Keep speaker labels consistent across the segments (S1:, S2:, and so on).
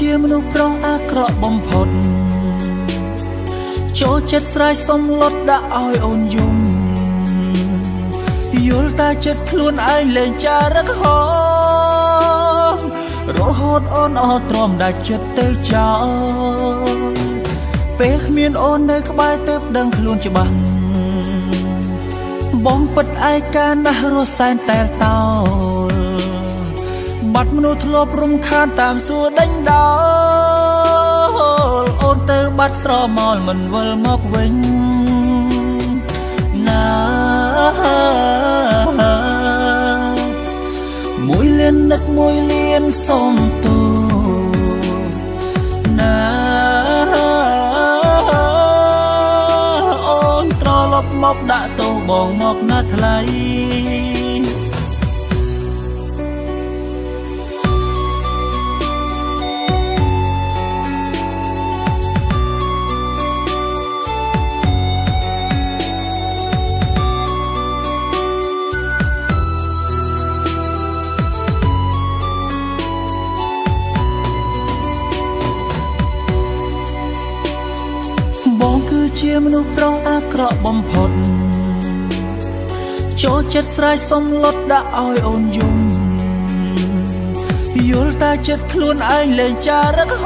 S1: ជាមនុស្សប្រុសអាក្រក់បំផុតចូលចិត្តស្រែកសំឡុតដាក់ឲ្យអូនយំយល់តែចិត្តខ្លួនឯងលែងចារឹកហមរហូតអូនអត់ទ្រាំដាច់ចិត្តទៅចោលពេលគ្មានអូននៅក្បែរទៅដឹងខ្លួនច្បាស់បងពិតឯកាណាស់រស់សែនតែលតោលបាត់មនុស្សធ្លាប់រំខានតាមសួរដេញដោលអូនទៅបាត់ស្រមោលមិនវិលមកវិញណាមួយលៀននឹកមួយលៀនសុំទោណាអូនត្រឡប់មកដាក់ទោសបងមកណាថ្លៃបងគឺជាមនុស្សប្រុសអាក្រក់បំផុតចូលចិត្តស្រែកសំឡុតដាក់ឲ្យអូនយំយល់តែចិត្តខ្លួនឯងលែងចារឹកហ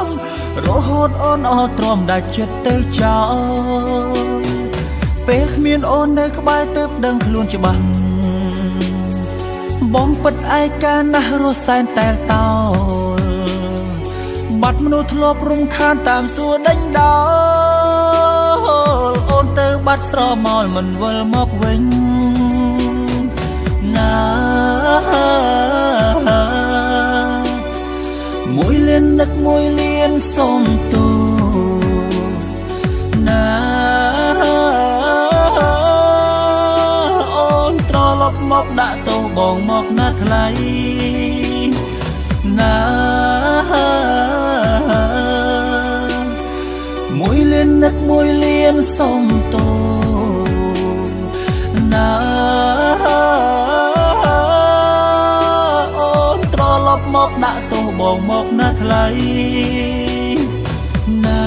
S1: មរហូតអូនអត់ទ្រាំដាច់ចិត្តទៅចោលពេលគ្មានអូននៅក្បែរទៅដឹងខ្លួនច្បាស់បងពិតឯកាណាស់រស់សែនតែលតោលបាត់មនុស្សធ្លាប់រំខានតាមសួរដេញដោលអូនទៅបាត់ស្រមោលមិនវិលមកវិញណាមួយលៀននឹកមួយលៀនសុំទោណាអូនត្រឡប់មកដាក់ទោសបងមកណាថ្លៃណាមួយលៀននឹកមួយលៀនសុំទោណាអូនត្រឡប់មកដាក់ទោសបងមកណាថ្លៃណា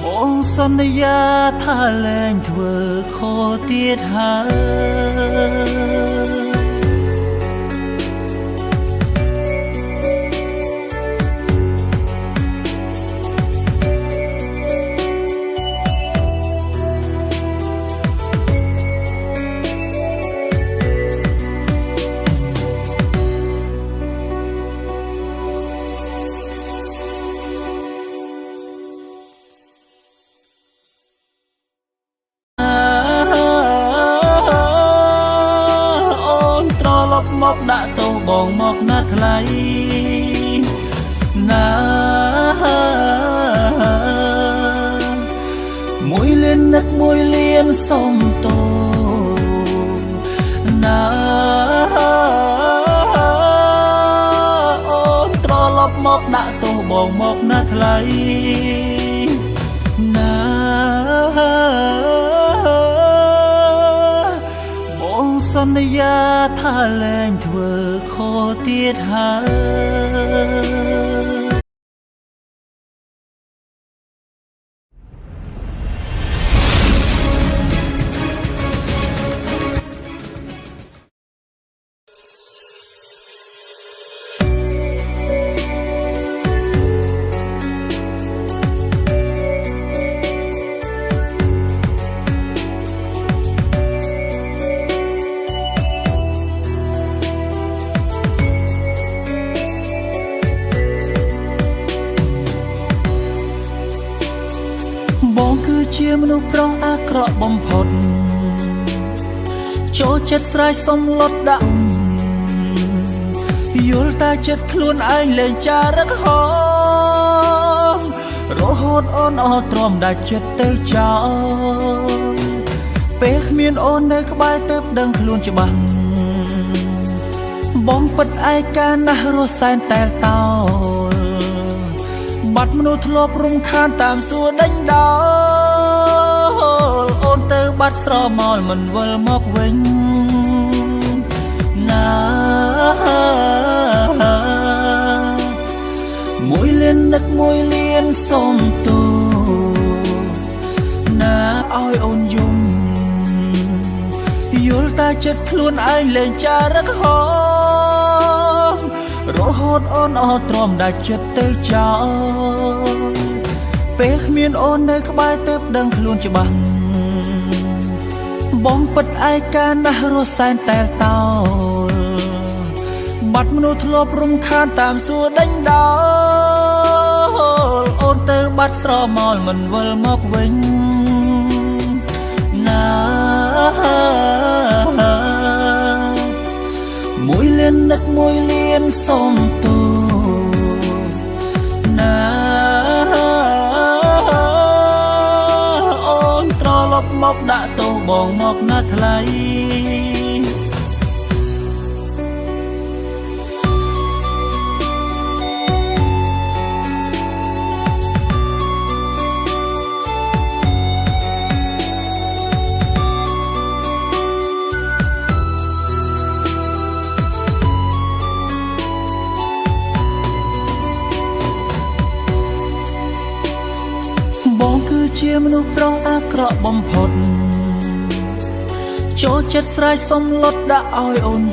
S1: បងសន្យាថាលែងធ្វើខុសទៀតហើយមកដាក់ទោសបងមកណាថ្លៃណាមួយលៀននឹកមួយលៀនសុំទោណាអូនត្រឡប់មកដាក់ទោសបងមកណាថ្លៃណាសន្យាថាលែងធ្វើខុសទៀតហើយបងគឺជាមនុស្សប្រុសអាក្រក់បំផុតចូលចិត្តស្រែកសំឡុតដាក់យល់តែចិត្តខ្លួនឯងលែងចារឹកហមរហូតអូនអត់ទ្រាំដាច់ចិត្តទៅចោលពេលគ្មានអូននៅក្បែរទៅដឹងខ្លួនច្បាស់បងពិតឯកាណាស់រស់សែនតែលតោលបាត់មនុស្សធ្លាប់រំខានតាមសួរដេញដោលអូនទៅបាត់ស្រមោលមិនវិលមកវិញណា ណាមួយលៀននឹកមួយលៀនសុំទូណាឲ្យអូនយំយល់តែចិត្តខ្លួនឯងលែងចារឹកហមរហូតអូនអត់ទ្រាំដាច់ចិត្តទៅចោលពេលគ្មានអូននៅក្បែរទៅដឹងខ្លួនច្បាស់បងពិតឯកាណាស់រស់សែនតែលតោលបាត់មនុស្សធ្លាប់រំខានតាមសួរដេញដោលអូនទៅបាត់ស្រមោលមិនវិលមកវិញណាមួយលៀននឹកមួយលៀនសុំទូណាអូនត្រឡប់មកដាក់ទោសបងមកណាថ្លៃបងគឺជាមនុស្សប្រុសអាក្រក់បំផុតចូលចិត្តស្រែកសុំលត់ដាក់ឲ្យអូន